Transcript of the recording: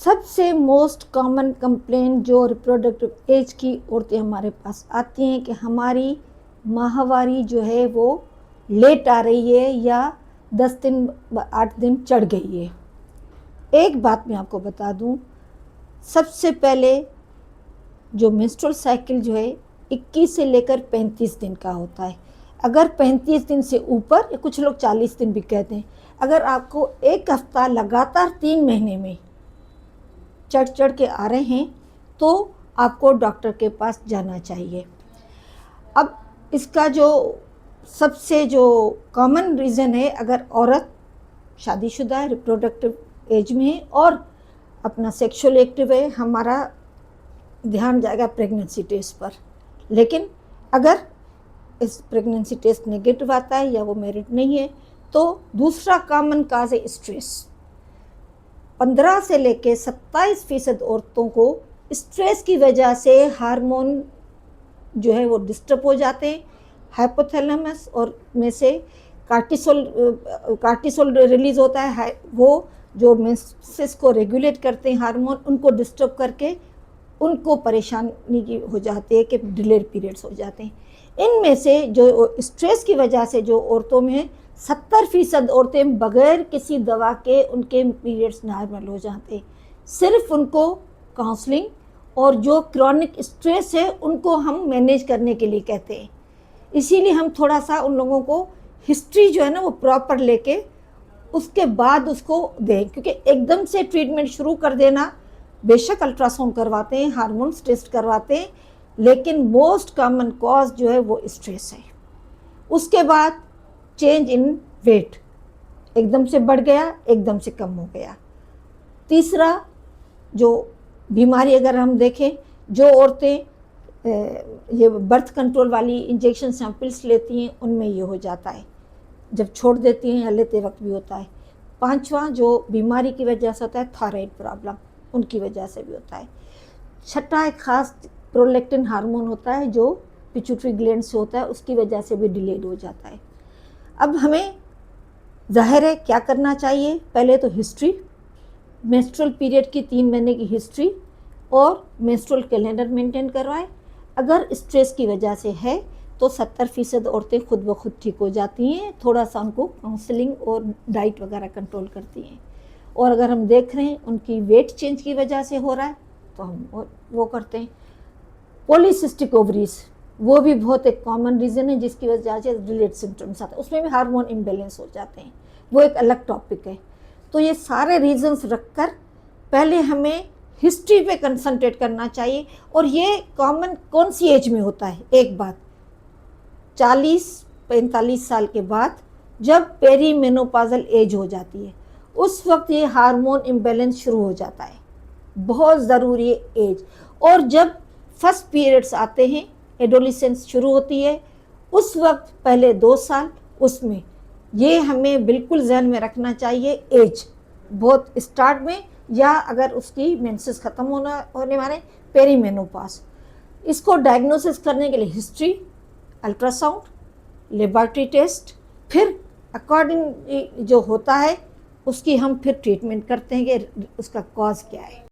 सबसे most common complaint जो reproductive age की औरतें हमारे पास आती हैं कि हमारी माहवारी जो है वो लेट आ रही है या 10 दिन 8 दिन चढ़ गई है। एक बात मैं आपको बता दूं, सबसे पहले जो मेंस्ट्रुअल साइकिल जो है 21 से लेकर 35 दिन का होता है। अगर 35 दिन से ऊपर, या कुछ लोग 40 दिन भी कहते हैं, अगर आपको एक हफ्ता लगातार 3 महीने में चढ़ के आ रहे हैं तो आपको डॉक्टर के पास जाना चाहिए। अब इसका जो सबसे जो कॉमन रीज़न है, अगर औरत शादीशुदा है, रिप्रोडक्टिव एज में है और अपना सेक्सुअल एक्टिव है, हमारा ध्यान जाएगा प्रेगनेंसी टेस्ट पर। लेकिन अगर इस प्रेगनेंसी टेस्ट नेगेटिव आता है या वो मेरिट नहीं है, तो दूसरा कॉमन काज है स्ट्रेस। 15 से लेकर 27% औरतों को स्ट्रेस की वजह से हार्मोन जो है वो डिस्टर्ब हो जाते हैं। हाइपोथैलेमस और में से कार्टिसोल रिलीज होता है, वो जो मेंसेस को रेगुलेट करते हैं हार्मोन, उनको डिस्टर्ब करके उनको परेशानी की हो जाती है कि डिलेड पीरियड्स हो जाते हैं। इनमें से जो स्ट्रेस की वजह से जो औरतों में 70% औरतें बगैर किसी दवा के उनके पीरियड्स नॉर्मल हो जाते हैं। सिर्फ उनको काउंसलिंग और जो क्रॉनिक स्ट्रेस है उनको हम मैनेज करने के लिए कहते हैं। इसीलिए हम थोड़ा सा उन लोगों को हिस्ट्री जो है ना वो प्रॉपर लेके उसके बाद उसको दें, क्योंकि एकदम से ट्रीटमेंट शुरू कर देना, बेशक अल्ट्रासाउंड करवाते हैं, हार्मोन्स टेस्ट करवाते हैं, लेकिन मोस्ट कॉमन कॉज जो है वो स्ट्रेस है। उसके बाद चेंज इन वेट, एकदम से बढ़ गया, एकदम से कम हो गया। तीसरा जो बीमारी अगर हम देखें, जो औरतें ये बर्थ कंट्रोल वाली इंजेक्शन सैंपल्स लेती हैं उनमें ये हो जाता है, जब छोड़ देती हैं या लेते वक्त भी होता है। पांचवा जो बीमारी की वजह से होता है थायराइड प्रॉब्लम, उनकी वजह से भी होता है। छठा एक खास प्रोलैक्टिन हार्मोन होता है जो पिट्यूटरी ग्लैंड से होता है, उसकी वजह से भी डिलेड हो जाता है। अब हमें जाहिर है क्या करना चाहिए, पहले तो हिस्ट्री, मेंस्ट्रुअल पीरियड की 3 महीने की हिस्ट्री और मेंस्ट्रुअल कैलेंडर मेंटेन करवाएं। अगर स्ट्रेस की वजह से है तो 70% औरतें खुद ब खुद ठीक हो जाती हैं, थोड़ा सा उनको काउंसलिंग और डाइट वगैरह कंट्रोल करती हैं। और अगर हम देख रहे हैं उनकी वेट चेंज की वजह से हो रहा है तो हम वो करते हैं। पॉलीसिस्टिक ओवरीज, वो भी बहुत एक कॉमन रीज़न है जिसकी वजह से डिलेड सिम्टम्स आते हैं, उसमें भी हार्मोन इम्बैलेंस हो जाते हैं, वो एक अलग टॉपिक है। तो ये सारे रीजंस रखकर पहले हमें हिस्ट्री पे कंसंट्रेट करना चाहिए। और ये कॉमन कौन सी एज में होता है, एक बात 40-45 साल के बाद जब पेरीमेनोपॉजल एज हो जाती है, उस वक्त ये हार्मोन इम्बैलेंस शुरू हो जाता है, बहुत ज़रूरी है एज। और जब फर्स्ट पीरियड्स आते हैं, एडोलिसेंस शुरू होती है, उस वक्त पहले 2 साल, उसमें ये हमें बिल्कुल जहन में रखना चाहिए एज बहुत स्टार्ट में, या अगर उसकी मेंसेस ख़त्म होने वाले पेरीमेनोपॉज। इसको डायग्नोसिस करने के लिए हिस्ट्री, अल्ट्रासाउंड, लेबोरेटरी टेस्ट, फिर अकॉर्डिंग जो होता है उसकी हम फिर ट्रीटमेंट करते हैं कि उसका कॉज क्या है।